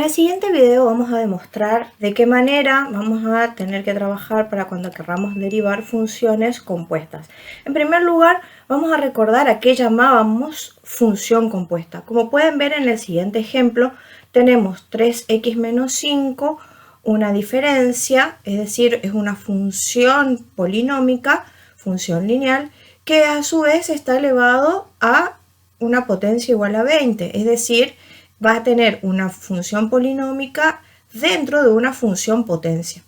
el siguiente video vamos a demostrar de qué manera vamos a tener que trabajar para cuando querramos derivar funciones compuestas. En primer lugar, vamos a recordar a qué llamábamos función compuesta. Como pueden ver en el siguiente ejemplo, tenemos 3x menos 5, una diferencia, es decir, es una función polinómica, función lineal, que a su vez está elevado a una potencia igual a 20, es decir, va a tener una función polinómica dentro de una función potencia.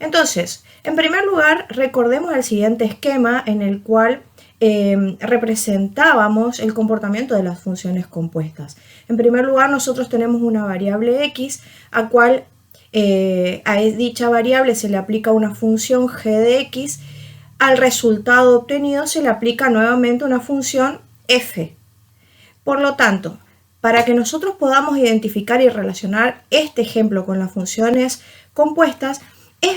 Entonces, en primer lugar, recordemos el siguiente esquema en el cual representábamos el comportamiento de las funciones compuestas. En primer lugar, nosotros tenemos una variable x, a cual a dicha variable se le aplica una función g de x. Al resultado obtenido se le aplica nuevamente una función f. Por lo tanto, para que nosotros podamos identificar y relacionar este ejemplo con las funciones compuestas, es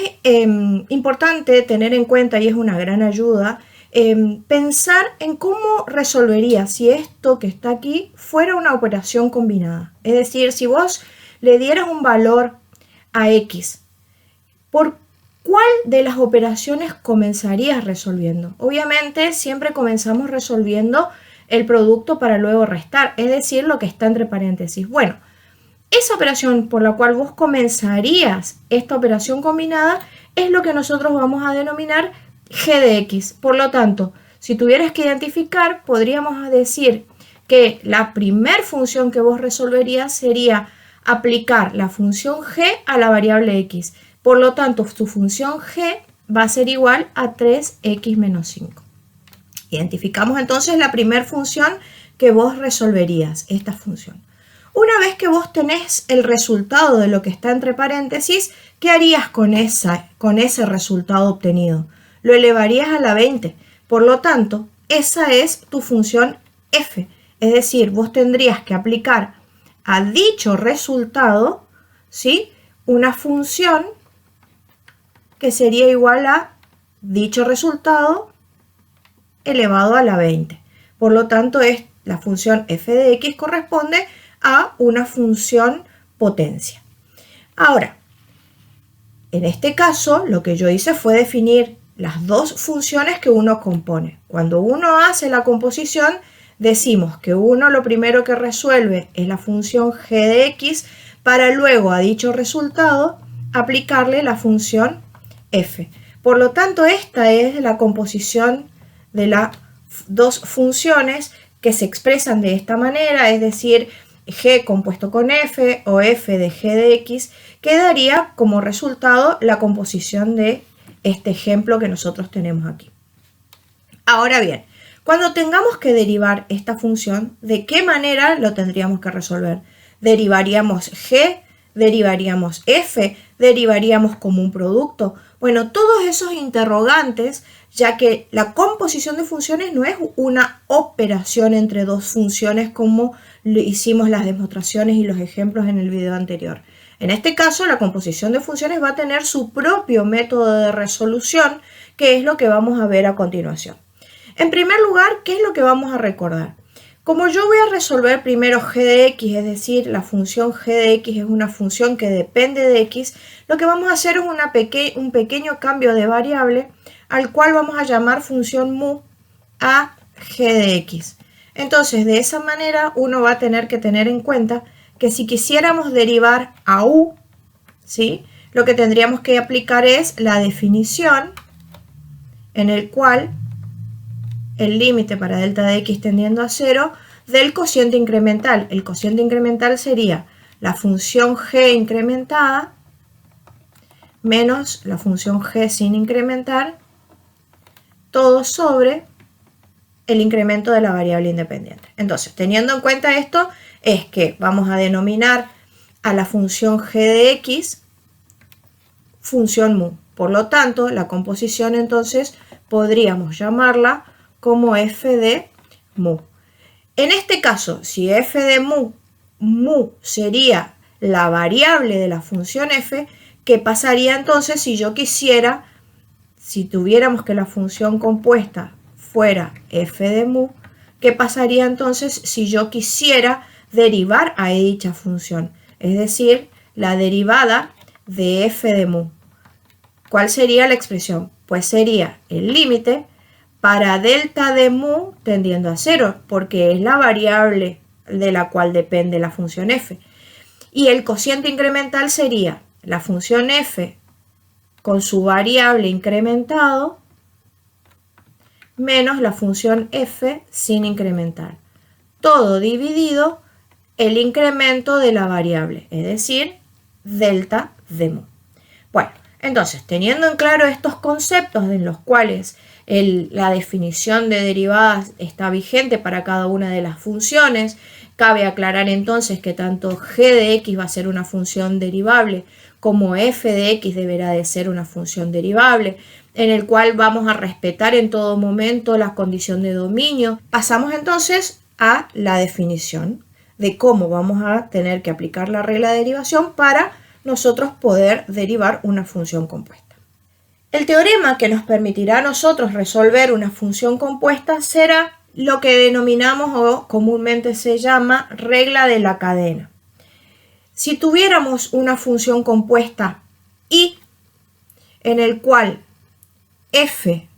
importante tener en cuenta, y es una gran ayuda, pensar en cómo resolvería si esto que está aquí fuera una operación combinada. Es decir, si vos le dieras un valor a x, ¿por cuál de las operaciones comenzarías resolviendo? Obviamente siempre comenzamos resolviendo el producto para luego restar, es decir, lo que está entre paréntesis. Bueno, esa operación por la cual vos comenzarías esta operación combinada es lo que nosotros vamos a denominar g de x. Por lo tanto, si tuvieras que identificar, podríamos decir que la primer función que vos resolverías sería aplicar la función g a la variable x. Por lo tanto, tu función g va a ser igual a 3x menos 5. Identificamos entonces la primera función que vos resolverías, esta función. Una vez que vos tenés el resultado de lo que está entre paréntesis, ¿qué harías con ese resultado obtenido? Lo elevarías a la 20. Por lo tanto, esa es tu función f. Es decir, vos tendrías que aplicar a dicho resultado, ¿sí?, una función que sería igual a dicho resultado elevado a la 20. Por lo tanto, la función f de x corresponde a una función potencia. Ahora, en este caso, lo que yo hice fue definir las dos funciones que uno compone. Cuando uno hace la composición, decimos que uno lo primero que resuelve es la función g de x para luego a dicho resultado aplicarle la función f. Por lo tanto, esta es la composición de las dos funciones que se expresan de esta manera, es decir, g compuesto con f o f de g de x, que daría como resultado la composición de este ejemplo que nosotros tenemos aquí. Ahora bien, cuando tengamos que derivar esta función, ¿de qué manera lo tendríamos que resolver? ¿Derivaríamos g? ¿Derivaríamos f? ¿Derivaríamos como un producto? Bueno, todos esos interrogantes, ya que la composición de funciones no es una operación entre dos funciones como hicimos las demostraciones y los ejemplos en el video anterior. En este caso, la composición de funciones va a tener su propio método de resolución, que es lo que vamos a ver a continuación. En primer lugar, ¿qué es lo que vamos a recordar? Como yo voy a resolver primero g de x, es decir, la función g de x es una función que depende de x, lo que vamos a hacer es un pequeño cambio de variable al cual vamos a llamar función mu a g de x. Entonces, de esa manera uno va a tener que tener en cuenta que si quisiéramos derivar a u, ¿sí?, lo que tendríamos que aplicar es la definición en el cual el límite para delta de x tendiendo a 0 del cociente incremental. El cociente incremental sería la función g incrementada menos la función g sin incrementar, todo sobre el incremento de la variable independiente. Entonces, teniendo en cuenta esto, es que vamos a denominar a la función g de x función mu. Por lo tanto, la composición entonces podríamos llamarla como f de mu. En este caso, si f de mu sería la variable de la función f, ¿qué pasaría entonces si yo quisiera, si tuviéramos que la función compuesta fuera f de mu, qué pasaría entonces si yo quisiera derivar a dicha función? Es decir, la derivada de f de mu. ¿Cuál sería la expresión? Pues sería el límite para delta de mu tendiendo a 0, porque es la variable de la cual depende la función f. Y el cociente incremental sería la función f con su variable incrementado menos la función f sin incrementar. Todo dividido el incremento de la variable, es decir, delta de mu. Bueno, entonces, teniendo en claro estos conceptos en los cuales la definición de derivadas está vigente para cada una de las funciones, cabe aclarar entonces que tanto g de x va a ser una función derivable como f de x deberá de ser una función derivable, en el cual vamos a respetar en todo momento la condición de dominio. Pasamos entonces a la definición de cómo vamos a tener que aplicar la regla de derivación para nosotros poder derivar una función compuesta. El teorema que nos permitirá a nosotros resolver una función compuesta será lo que denominamos o comúnmente se llama regla de la cadena. Si tuviéramos una función compuesta y en el cual f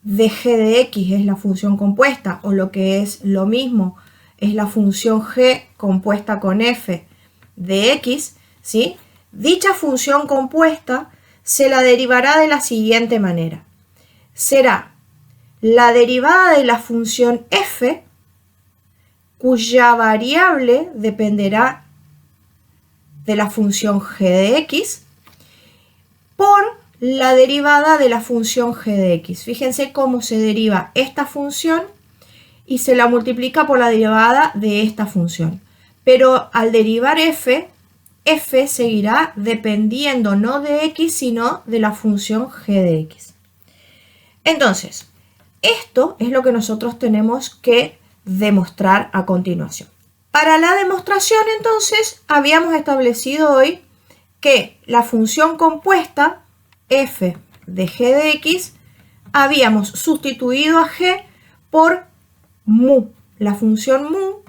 de g de x es la función compuesta, o lo que es lo mismo, es la función g compuesta con f de x, ¿sí? Dicha función compuesta se la derivará de la siguiente manera. Será la derivada de la función f, cuya variable dependerá de la función g de x, por la derivada de la función g de x. Fíjense cómo se deriva esta función y se la multiplica por la derivada de esta función. Pero al derivar f seguirá dependiendo no de x, sino de la función g de x. Entonces, esto es lo que nosotros tenemos que demostrar a continuación. Para la demostración, entonces, habíamos establecido hoy que la función compuesta f de g de x habíamos sustituido a g por mu, la función mu,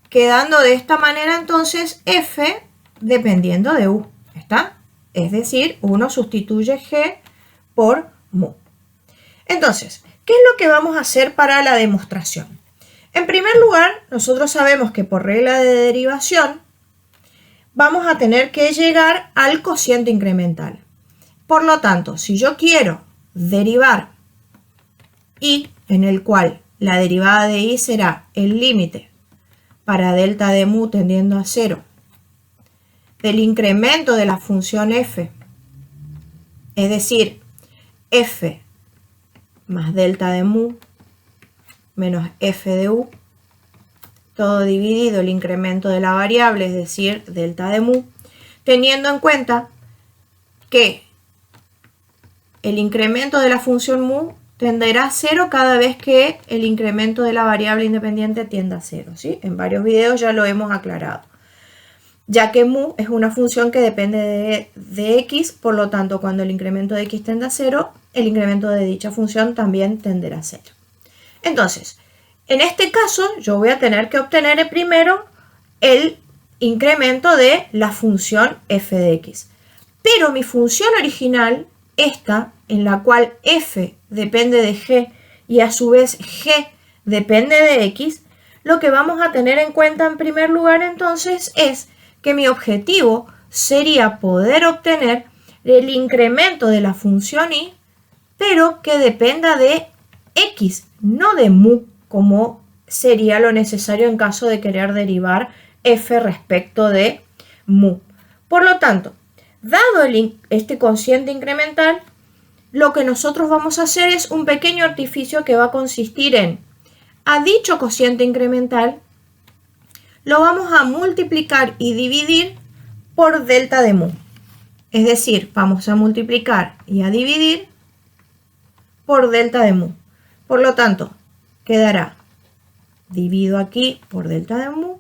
quedando de esta manera entonces f dependiendo de u, ¿está? Es decir, uno sustituye g por mu. Entonces, ¿qué es lo que vamos a hacer para la demostración? En primer lugar, nosotros sabemos que por regla de derivación vamos a tener que llegar al cociente incremental. Por lo tanto, si yo quiero derivar y, en el cual la derivada de y será el límite para delta de mu tendiendo a 0 del incremento de la función f, es decir, f más delta de mu menos f de u, todo dividido el incremento de la variable, es decir, delta de mu, teniendo en cuenta que el incremento de la función mu tenderá a 0 cada vez que el incremento de la variable independiente tienda a 0, ¿sí? En varios videos ya lo hemos aclarado. Ya que mu es una función que depende de x, por lo tanto, cuando el incremento de x tiende a 0, el incremento de dicha función también tenderá a 0. Entonces, en este caso, yo voy a tener que obtener primero el incremento de la función f de x. Pero mi función original, esta, en la cual f depende de g y a su vez g depende de x, lo que vamos a tener en cuenta en primer lugar entonces es que mi objetivo sería poder obtener el incremento de la función y, pero que dependa de x, no de mu, como sería lo necesario en caso de querer derivar f respecto de mu. Por lo tanto, dado este cociente incremental, lo que nosotros vamos a hacer es un pequeño artificio que va a consistir en, a dicho cociente incremental, lo vamos a multiplicar y dividir por delta de mu. Es decir, vamos a multiplicar y a dividir por delta de mu. Por lo tanto, quedará divido aquí por delta de mu,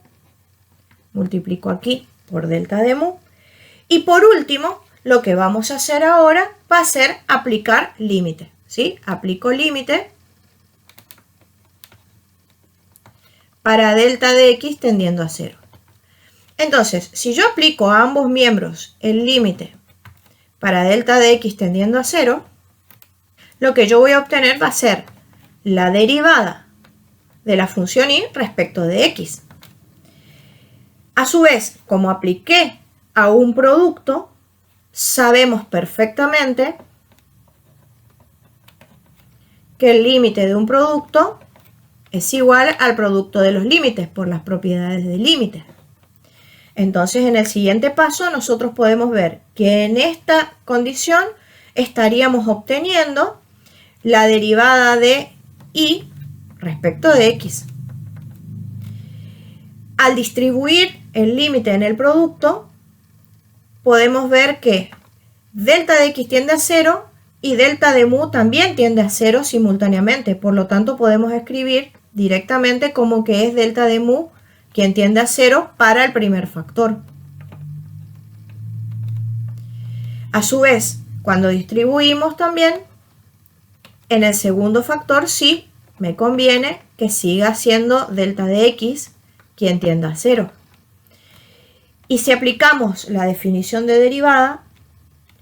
multiplico aquí por delta de mu. Y por último, lo que vamos a hacer ahora va a ser aplicar límite, ¿sí? Aplico límite para delta de x tendiendo a 0. Entonces, si yo aplico a ambos miembros el límite para delta de x tendiendo a 0, lo que yo voy a obtener va a ser la derivada de la función y respecto de x. A su vez, como apliqué a un producto, sabemos perfectamente que el límite de un producto es igual al producto de los límites por las propiedades del límite. Entonces, en el siguiente paso, nosotros podemos ver que en esta condición estaríamos obteniendo la derivada de y respecto de x. Al distribuir el límite en el producto, podemos ver que delta de x tiende a 0 y delta de mu también tiende a 0 simultáneamente. Por lo tanto, podemos escribir directamente como que es delta de mu quien tiende a 0 para el primer factor. A su vez, cuando distribuimos también, en el segundo factor sí me conviene que siga siendo delta de x quien tienda a 0. Y si aplicamos la definición de derivada,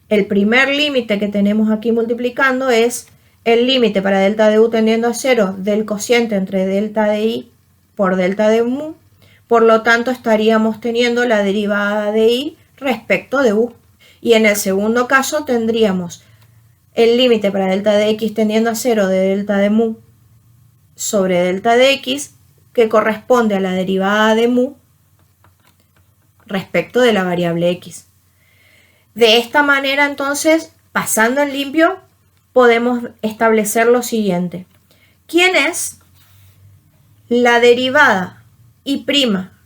el primer límite que tenemos aquí multiplicando es el límite para delta de u tendiendo a 0 del cociente entre delta de i por delta de mu. Por lo tanto, estaríamos teniendo la derivada de i respecto de u. Y en el segundo caso tendríamos el límite para delta de x tendiendo a 0 de delta de mu sobre delta de x, que corresponde a la derivada de mu respecto de la variable x. De esta manera, entonces, pasando en limpio, podemos establecer lo siguiente. ¿Quién es la derivada y'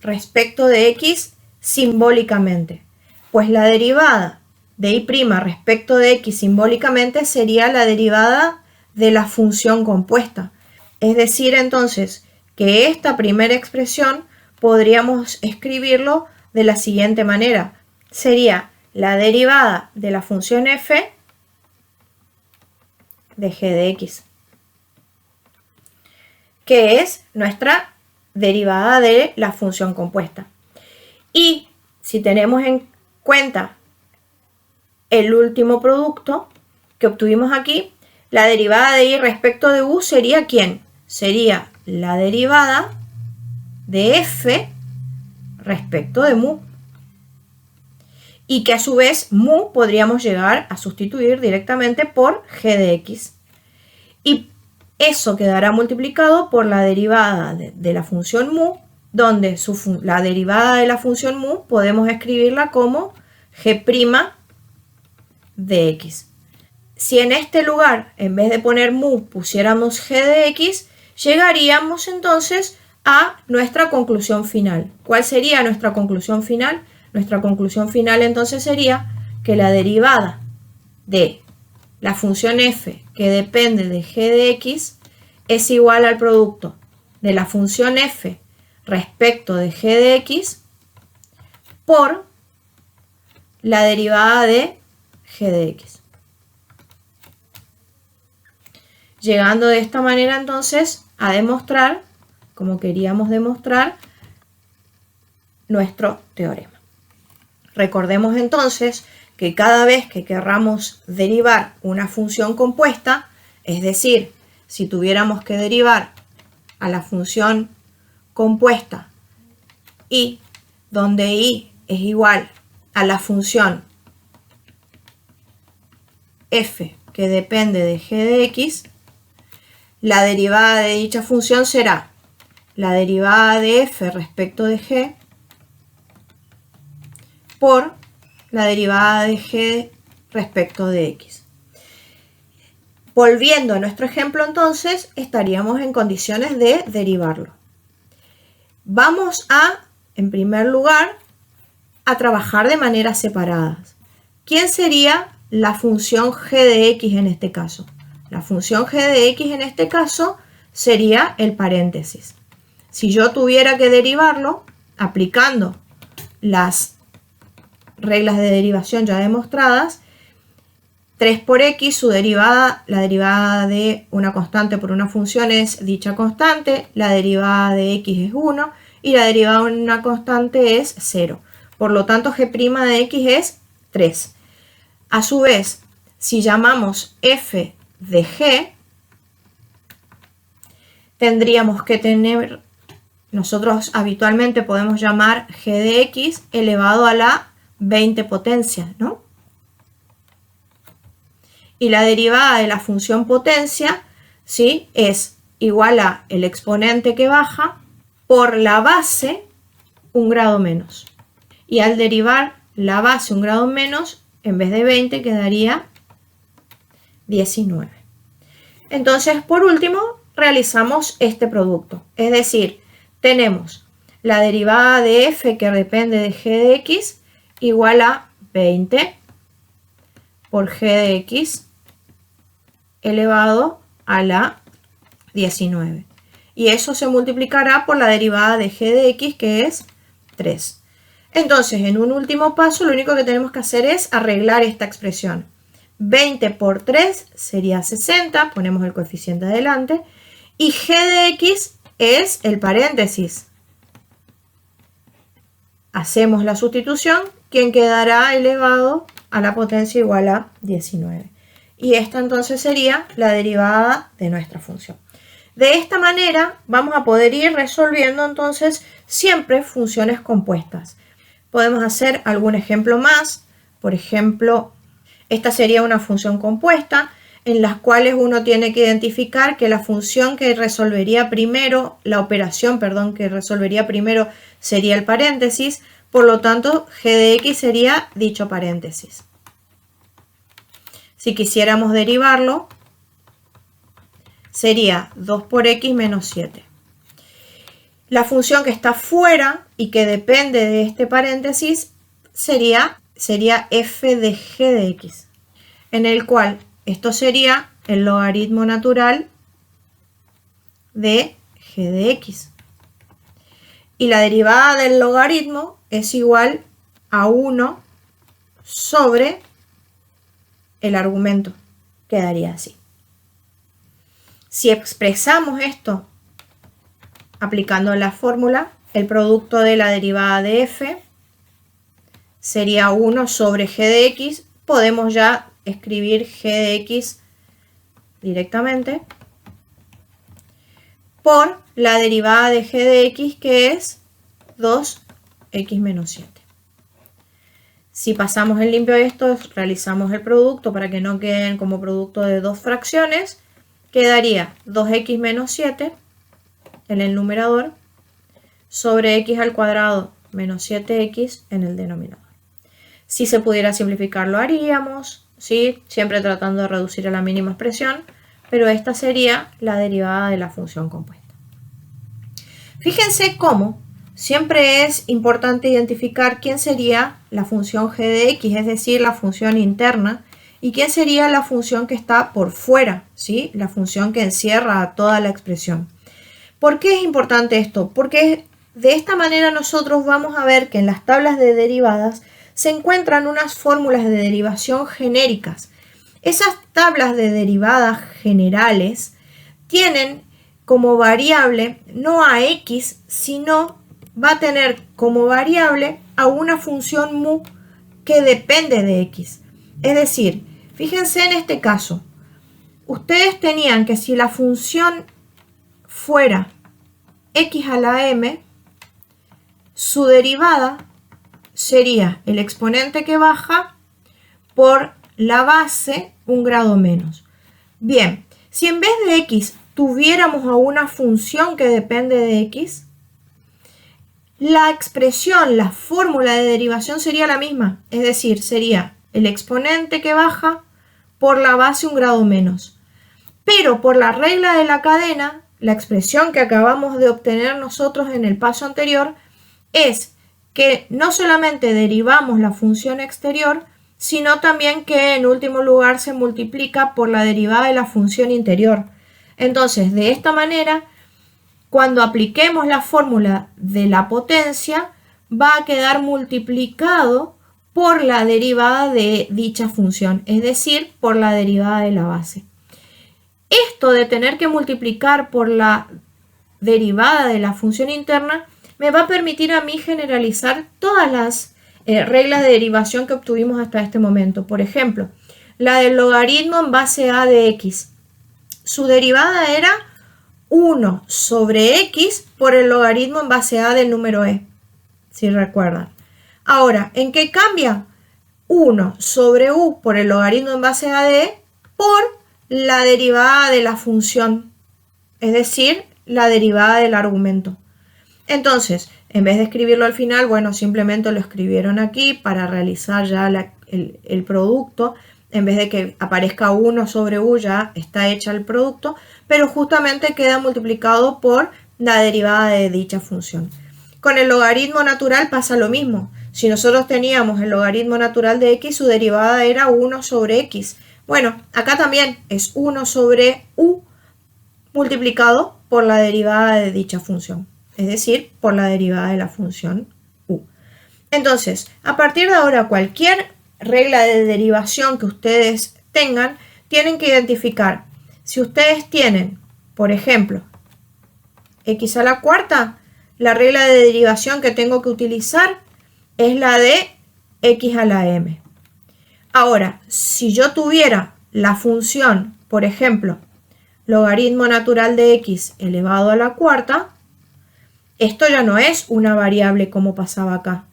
respecto de x simbólicamente? Pues la derivada de y' respecto de x simbólicamente sería la derivada de la función compuesta. Es decir, entonces, que esta primera expresión podríamos escribirlo de la siguiente manera. Sería la derivada de la función f de g de x, que es nuestra derivada de la función compuesta. Y si tenemos en cuenta el último producto que obtuvimos aquí, la derivada de y respecto de u sería ¿quién? Sería la derivada de f respecto de mu. Y que a su vez mu podríamos llegar a sustituir directamente por g de x. Y eso quedará multiplicado por la derivada de la función mu, donde la derivada de la función mu podemos escribirla como g' de x. Si en este lugar, en vez de poner mu, pusiéramos g de x, llegaríamos entonces a nuestra conclusión final. ¿Cuál sería nuestra conclusión final? Nuestra conclusión final entonces sería que la derivada de la función f que depende de g de x es igual al producto de la función f respecto de g de x por la derivada de g de x. Llegando de esta manera entonces a demostrar, como queríamos demostrar, nuestro teorema. Recordemos entonces que cada vez que querramos derivar una función compuesta, es decir, si tuviéramos que derivar a la función compuesta y donde y es igual a la función f que depende de g de x, la derivada de dicha función será la derivada de f respecto de g por la derivada de g respecto de x. Volviendo a nuestro ejemplo entonces, estaríamos en condiciones de derivarlo. Vamos a, en primer lugar, a trabajar de maneras separadas. ¿Quién sería la función g de x en este caso? La función g de x en este caso sería el paréntesis. Si yo tuviera que derivarlo, aplicando las reglas de derivación ya demostradas, 3 por x, su derivada, la derivada de una constante por una función es dicha constante, la derivada de x es 1 y la derivada de una constante es 0. Por lo tanto, g' de x es 3. A su vez, si llamamos f de g, tendríamos que tener, nosotros habitualmente podemos llamar g de x elevado a la 20 potencia, ¿no? Y la derivada de la función potencia, ¿sí?, es igual a el exponente que baja por la base un grado menos. Y al derivar la base un grado menos, en vez de 20 quedaría 19. Entonces, por último, realizamos este producto. Es decir, tenemos la derivada de f que depende de g de x igual a 20 por g de x elevado a la 19. Y eso se multiplicará por la derivada de g de x, que es 3. Entonces, en un último paso, lo único que tenemos que hacer es arreglar esta expresión. 20 por 3 sería 60, ponemos el coeficiente adelante, y g de x es el paréntesis. Hacemos la sustitución, quien quedará elevado a la potencia igual a 19. Y esta entonces sería la derivada de nuestra función. De esta manera vamos a poder ir resolviendo entonces siempre funciones compuestas. Podemos hacer algún ejemplo más. Por ejemplo, esta sería una función compuesta en las cuales uno tiene que identificar que la función que resolvería primero, la operación, perdón, que resolvería primero sería el paréntesis. Por lo tanto, g de x sería dicho paréntesis. Si quisiéramos derivarlo, sería 2 por x menos 7. La función que está fuera y que depende de este paréntesis sería f de g de x, en el cual esto sería el logaritmo natural de g de x. Y la derivada del logaritmo es igual a 1 sobre el argumento. Quedaría así. Si expresamos esto aplicando la fórmula, el producto de la derivada de f sería 1 sobre g de x. Podemos ya escribir g de x directamente por la derivada de g de x, que es 2x menos 7. Si pasamos en limpio esto, realizamos el producto para que no queden como producto de dos fracciones, quedaría 2x menos 7 en el numerador sobre x al cuadrado menos 7x en el denominador. Si se pudiera simplificar lo haríamos, ¿sí?, siempre tratando de reducir a la mínima expresión, pero esta sería la derivada de la función compuesta. Fíjense cómo siempre es importante identificar quién sería la función g de x, es decir, la función interna, y quién sería la función que está por fuera, ¿sí?, la función que encierra a toda la expresión. ¿Por qué es importante esto? Porque de esta manera nosotros vamos a ver que en las tablas de derivadas se encuentran unas fórmulas de derivación genéricas. Esas tablas de derivadas generales tienen como variable no a x, sino va a tener como variable a una función mu que depende de x. Es decir, fíjense en este caso, ustedes tenían que si la función fuera x a la m, su derivada sería el exponente que baja por la base un grado menos. Bien, si en vez de x tuviéramos a una función que depende de x, la expresión, la fórmula de derivación sería la misma, es decir, sería el exponente que baja por la base un grado menos. Pero por la regla de la cadena, la expresión que acabamos de obtener nosotros en el paso anterior es que no solamente derivamos la función exterior, sino también que en último lugar se multiplica por la derivada de la función interior. Entonces, de esta manera, cuando apliquemos la fórmula de la potencia, va a quedar multiplicado por la derivada de dicha función, es decir, por la derivada de la base. Esto de tener que multiplicar por la derivada de la función interna me va a permitir a mí generalizar todas las reglas de derivación que obtuvimos hasta este momento. Por ejemplo, la del logaritmo en base a de x. Su derivada era 1 sobre x por el logaritmo en base a del número e, si recuerdan. Ahora, ¿en qué cambia? 1 sobre u por el logaritmo en base a de e por la derivada de la función, es decir, la derivada del argumento. Entonces, en vez de escribirlo al final, bueno, simplemente lo escribieron aquí para realizar ya el producto. En vez de que aparezca 1 sobre u, ya está hecha el producto, pero justamente queda multiplicado por la derivada de dicha función. Con el logaritmo natural pasa lo mismo. Si nosotros teníamos el logaritmo natural de x, su derivada era 1 sobre x. Bueno, acá también es 1 sobre u multiplicado por la derivada de dicha función, es decir, por la derivada de la función u. Entonces, a partir de ahora, cualquier regla de derivación que ustedes tengan, tienen que identificar. Si ustedes tienen, por ejemplo, x a la cuarta, la regla de derivación que tengo que utilizar es la de x a la m. Ahora, si yo tuviera la función, por ejemplo, logaritmo natural de x elevado a la cuarta, esto ya no es una variable como pasaba acá.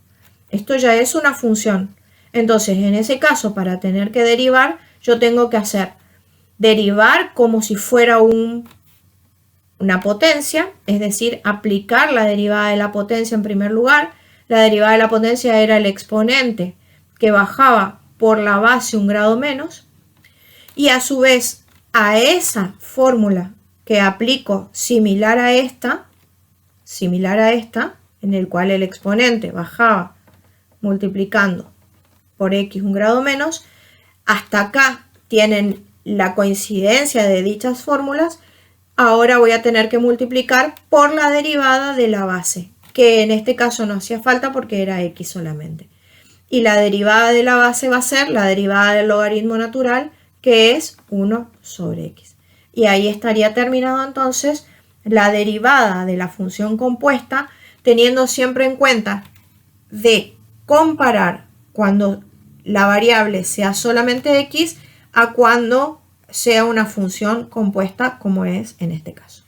Esto ya es una función. Entonces, en ese caso, para tener que derivar, yo tengo que hacer derivar como si fuera una potencia, es decir, aplicar la derivada de la potencia en primer lugar. La derivada de la potencia era el exponente que bajaba por la base un grado menos. Y a su vez, a esa fórmula que aplico similar a esta, en el cual el exponente bajaba multiplicando por x un grado menos, hasta acá tienen la coincidencia de dichas fórmulas. Ahora voy a tener que multiplicar por la derivada de la base, que en este caso no hacía falta porque era x solamente. Y la derivada de la base va a ser la derivada del logaritmo natural, que es 1 sobre x. Y ahí estaría terminado entonces la derivada de la función compuesta, teniendo siempre en cuenta de comparar cuando la variable sea solamente x a cuando sea una función compuesta como es en este caso.